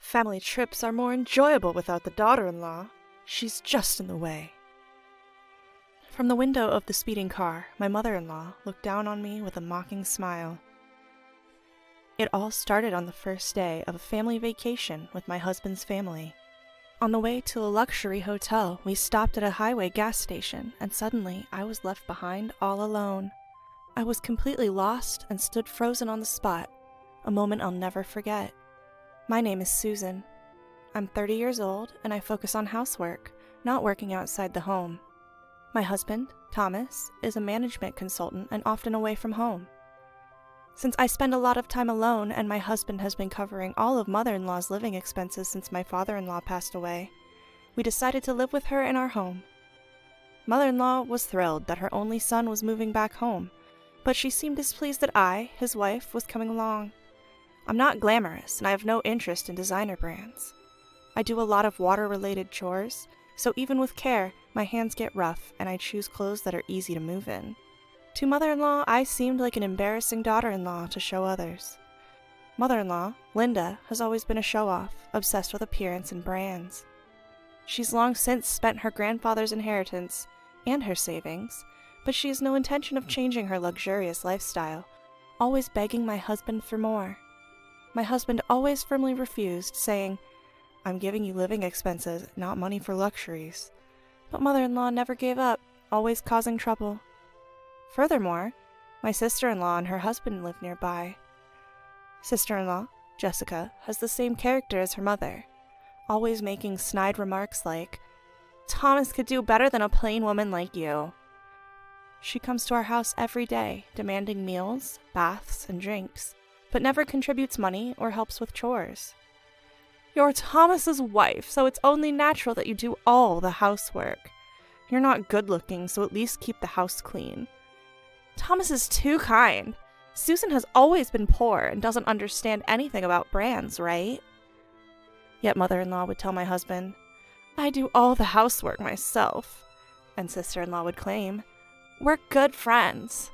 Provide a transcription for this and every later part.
Family trips are more enjoyable without the daughter-in-law. She's just in the way. From the window of the speeding car, my mother-in-law looked down on me with a mocking smile. It all started on the first day of a family vacation with my husband's family. On the way to a luxury hotel, we stopped at a highway gas station, and suddenly I was left behind all alone. I was completely lost and stood frozen on the spot, a moment I'll never forget. My name is Susan. I'm 30 years old, and I focus on housework, not working outside the home. My husband, Thomas, is a management consultant and often away from home. Since I spend a lot of time alone and my husband has been covering all of mother-in-law's living expenses since my father-in-law passed away, we decided to live with her in our home. Mother-in-law was thrilled that her only son was moving back home, but she seemed displeased that I, his wife, was coming along. I'm not glamorous, and I have no interest in designer brands. I do a lot of water-related chores, so even with care, my hands get rough and I choose clothes that are easy to move in. To mother-in-law, I seemed like an embarrassing daughter-in-law to show others. Mother-in-law, Linda, has always been a show-off, obsessed with appearance and brands. She's long since spent her grandfather's inheritance and her savings, but she has no intention of changing her luxurious lifestyle, always begging my husband for more. My husband always firmly refused, saying, "I'm giving you living expenses, not money for luxuries." But mother-in-law never gave up, always causing trouble. Furthermore, my sister-in-law and her husband live nearby. Sister-in-law, Jessica, has the same character as her mother, always making snide remarks like, "Thomas could do better than a plain woman like you." She comes to our house every day, demanding meals, baths, and drinks, but never contributes money or helps with chores. "You're Thomas's wife, so it's only natural that you do all the housework. You're not good-looking, so at least keep the house clean. Thomas is too kind. Susan has always been poor and doesn't understand anything about brands, right?" Yet mother-in-law would tell my husband, "I do all the housework myself." And sister-in-law would claim, "We're good friends."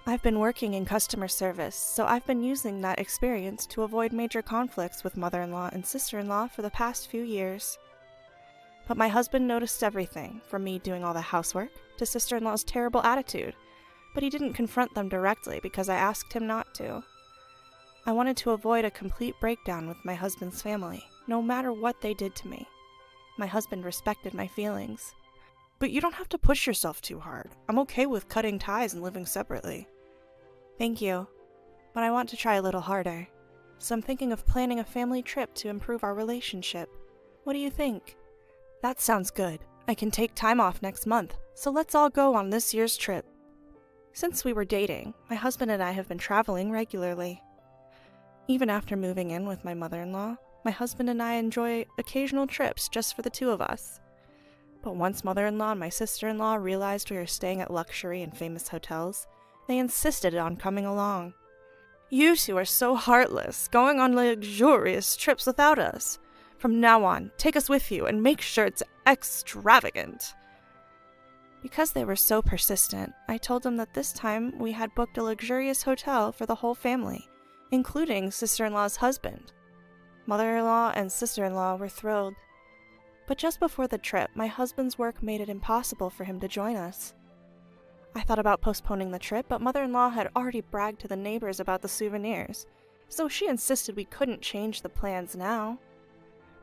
I've been working in customer service, so I've been using that experience to avoid major conflicts with mother-in-law and sister-in-law for the past few years. But my husband noticed everything, from me doing all the housework to sister-in-law's terrible attitude, but he didn't confront them directly because I asked him not to. I wanted to avoid a complete breakdown with my husband's family, no matter what they did to me. My husband respected my feelings. "But you don't have to push yourself too hard. I'm okay with cutting ties and living separately." "Thank you, but I want to try a little harder. So I'm thinking of planning a family trip to improve our relationship. What do you think?" "That sounds good. I can take time off next month, so let's all go on this year's trip." Since we were dating, my husband and I have been traveling regularly. Even after moving in with my mother-in-law, my husband and I enjoy occasional trips just for the two of us. But once mother-in-law and my sister-in-law realized we were staying at luxury and famous hotels, they insisted on coming along. "You two are so heartless, going on luxurious trips without us. From now on, take us with you and make sure it's extravagant." Because they were so persistent, I told them that this time we had booked a luxurious hotel for the whole family, including sister-in-law's husband. Mother-in-law and sister-in-law were thrilled. But just before the trip, my husband's work made it impossible for him to join us. I thought about postponing the trip, but mother-in-law had already bragged to the neighbors about the souvenirs, so she insisted we couldn't change the plans now.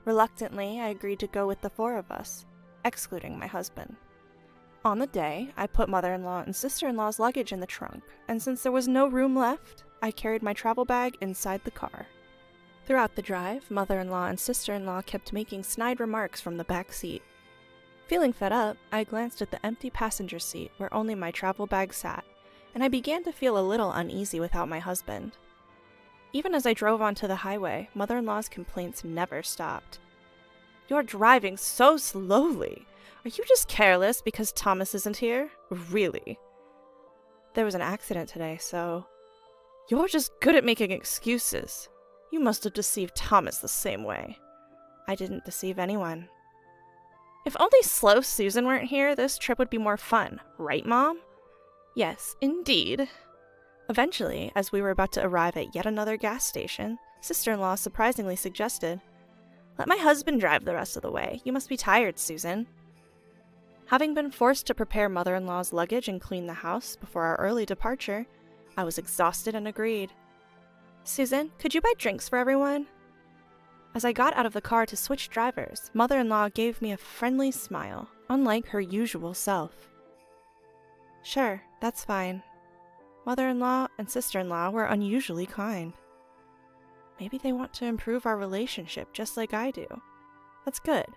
Reluctantly, I agreed to go with the four of us, excluding my husband. On the day, I put mother-in-law and sister-in-law's luggage in the trunk, and since there was no room left, I carried my travel bag inside the car. Throughout the drive, mother-in-law and sister-in-law kept making snide remarks from the back seat. Feeling fed up, I glanced at the empty passenger seat where only my travel bag sat, and I began to feel a little uneasy without my husband. Even as I drove onto the highway, mother-in-law's complaints never stopped. "You're driving so slowly. Are you just careless because Thomas isn't here? Really? There was an accident today, so..." "You're just good at making excuses. You must have deceived Thomas the same way." "I didn't deceive anyone." "If only slow Susan weren't here, this trip would be more fun, right, Mom?" "Yes, indeed." Eventually, as we were about to arrive at yet another gas station, Sister-in-law surprisingly suggested, "Let my husband drive the rest of the way. You must be tired, Susan." Having been forced to prepare mother-in-law's luggage and clean the house before our early departure, I was exhausted and agreed. "Susan, could you buy drinks for everyone?" As I got out of the car to switch drivers, mother-in-law gave me a friendly smile, unlike her usual self. "Sure, that's fine." Mother-in-law and sister-in-law were unusually kind. Maybe they want to improve our relationship just like I do. That's good.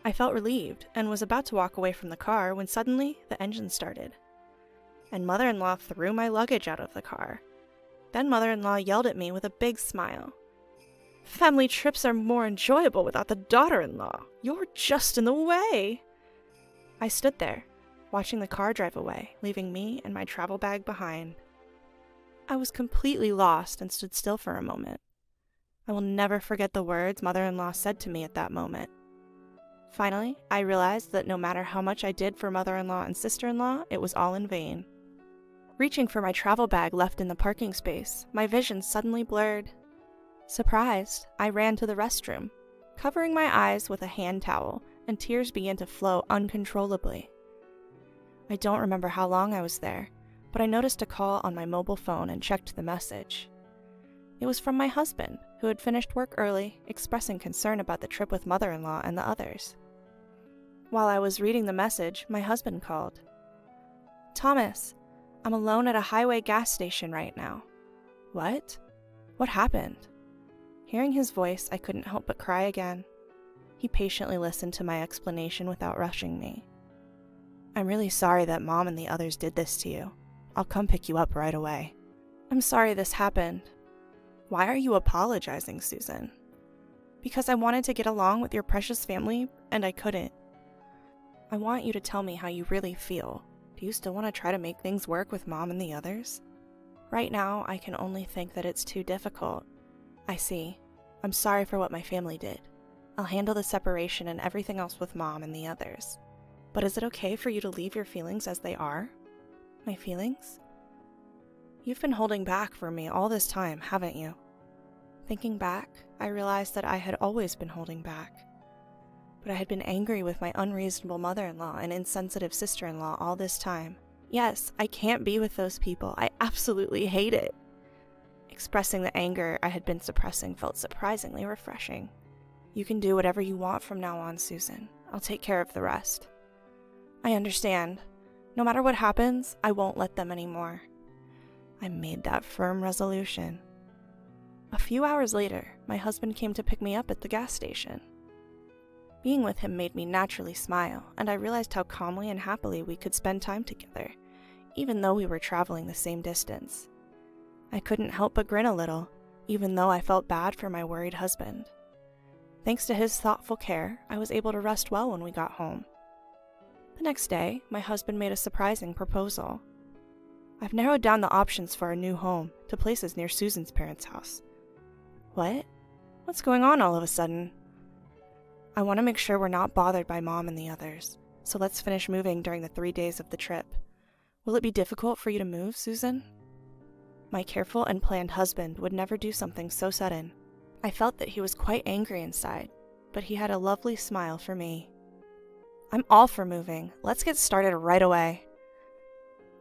I felt relieved and was about to walk away from the car when suddenly the engine started. And mother-in-law threw my luggage out of the car. Then mother-in-law yelled at me with a big smile. "Family trips are more enjoyable without the daughter-in-law. You're just in the way." I stood there, watching the car drive away, leaving me and my travel bag behind. I was completely lost and stood still for a moment. I will never forget the words mother-in-law said to me at that moment. Finally, I realized that no matter how much I did for mother-in-law and sister-in-law, it was all in vain. Reaching for my travel bag left in the parking space, my vision suddenly blurred. Surprised, I ran to the restroom, covering my eyes with a hand towel, and tears began to flow uncontrollably. I don't remember how long I was there, but I noticed a call on my mobile phone and checked the message. It was from my husband, who had finished work early, expressing concern about the trip with mother-in-law and the others. While I was reading the message, my husband called. "Thomas, I'm alone at a highway gas station right now." "What? What happened?" Hearing his voice, I couldn't help but cry again. He patiently listened to my explanation without rushing me. "I'm really sorry that Mom and the others did this to you. I'll come pick you up right away." "I'm sorry this happened." "Why are you apologizing, Susan?" "Because I wanted to get along with your precious family, and I couldn't." "I want you to tell me how you really feel. Do you still want to try to make things work with Mom and the others?" "Right now, I can only think that it's too difficult." "I see. I'm sorry for what my family did. I'll handle the separation and everything else with Mom and the others. But is it okay for you to leave your feelings as they are?" "My feelings?" "You've been holding back from me all this time, haven't you?" Thinking back, I realized that I had always been holding back. But I had been angry with my unreasonable mother-in-law and insensitive sister-in-law all this time. Yes, I can't be with those people. I absolutely hate it. Expressing the anger I had been suppressing felt surprisingly refreshing. "You can do whatever you want from now on, Susan. I'll take care of the rest." "I understand. No matter what happens, I won't let them anymore." I made that firm resolution. A few hours later, my husband came to pick me up at the gas station. Being with him made me naturally smile, and I realized how calmly and happily we could spend time together, even though we were traveling the same distance. I couldn't help but grin a little, even though I felt bad for my worried husband. Thanks to his thoughtful care, I was able to rest well when we got home. The next day, my husband made a surprising proposal. "I've narrowed down the options for our new home to places near Susan's parents' house." "What? What's going on all of a sudden?" "I want to make sure we're not bothered by Mom and the others, so let's finish moving during the 3 days of the trip. Will it be difficult for you to move, Susan?" My careful and planned husband would never do something so sudden. I felt that he was quite angry inside, but he had a lovely smile for me. "I'm all for moving. Let's get started right away."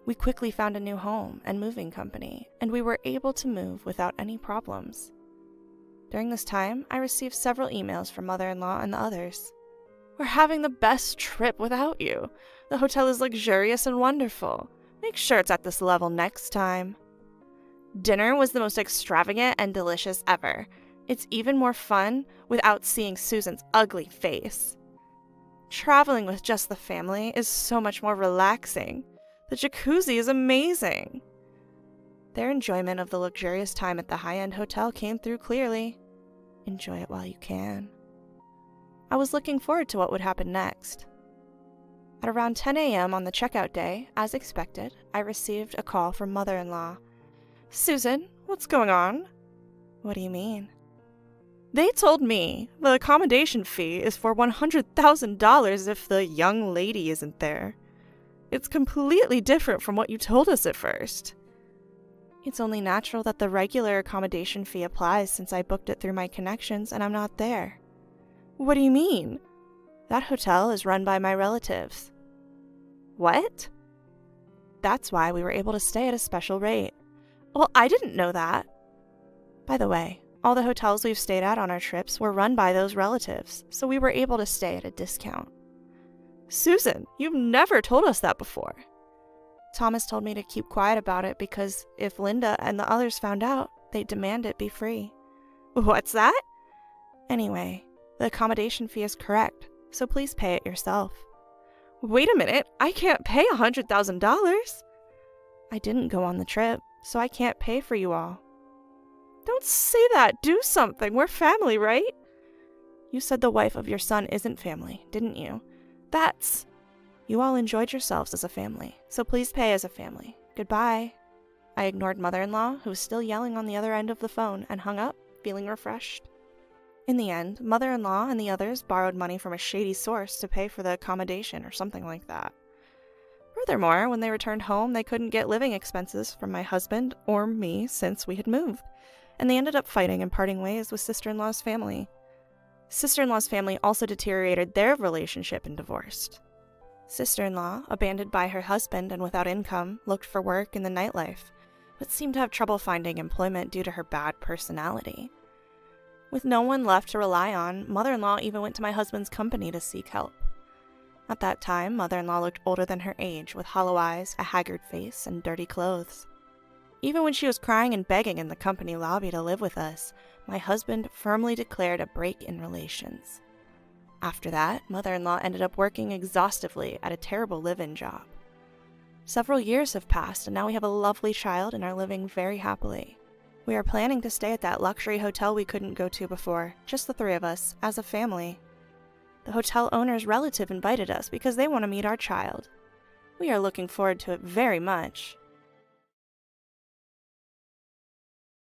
We quickly found a new home and moving company, and we were able to move without any problems. During this time, I received several emails from mother-in-law and the others. "We're having the best trip without you. The hotel is luxurious and wonderful. Make sure it's at this level next time. Dinner was the most extravagant and delicious ever. It's even more fun without seeing Susan's ugly face. Traveling with just the family is so much more relaxing. The jacuzzi is amazing." Their enjoyment of the luxurious time at the high-end hotel came through clearly. Enjoy it while you can. I was looking forward to what would happen next. At around 10 a.m. on the checkout day, as expected, I received a call from mother-in-law. "Susan, what's going on?" "What do you mean?" "They told me the accommodation fee is for $100,000 if the young lady isn't there. It's completely different from what you told us at first." It's only natural that the regular accommodation fee applies since I booked it through my connections and I'm not there. What do you mean? That hotel is run by my relatives. What? That's why we were able to stay at a special rate. Well, I didn't know that. By the way, all the hotels we've stayed at on our trips were run by those relatives, so we were able to stay at a discount. Susan, you've never told us that before. Thomas told me to keep quiet about it because if Linda and the others found out, they'd demand it be free. What's that? Anyway, the accommodation fee is correct, so please pay it yourself. Wait a minute, I can't pay $100,000. I didn't go on the trip, so I can't pay for you all. Don't say that, do something, we're family, right? You said the wife of your son isn't family, didn't you? You all enjoyed yourselves as a family, so please pay as a family. Goodbye. I ignored mother-in-law, who was still yelling on the other end of the phone, and hung up, feeling refreshed. In the end, mother-in-law and the others borrowed money from a shady source to pay for the accommodation or something like that. Furthermore, when they returned home, they couldn't get living expenses from my husband or me since we had moved, and they ended up fighting and parting ways with sister-in-law's family. Sister-in-law's family also deteriorated their relationship and divorced. Sister-in-law, abandoned by her husband and without income, looked for work in the nightlife, but seemed to have trouble finding employment due to her bad personality. With no one left to rely on, mother-in-law even went to my husband's company to seek help. At that time, mother-in-law looked older than her age, with hollow eyes, a haggard face, and dirty clothes. Even when she was crying and begging in the company lobby to live with us, my husband firmly declared a break in relations. After that, mother-in-law ended up working exhaustively at a terrible live-in job. Several years have passed, and now we have a lovely child and are living very happily. We are planning to stay at that luxury hotel we couldn't go to before, just the three of us, as a family. The hotel owner's relative invited us because they want to meet our child. We are looking forward to it very much.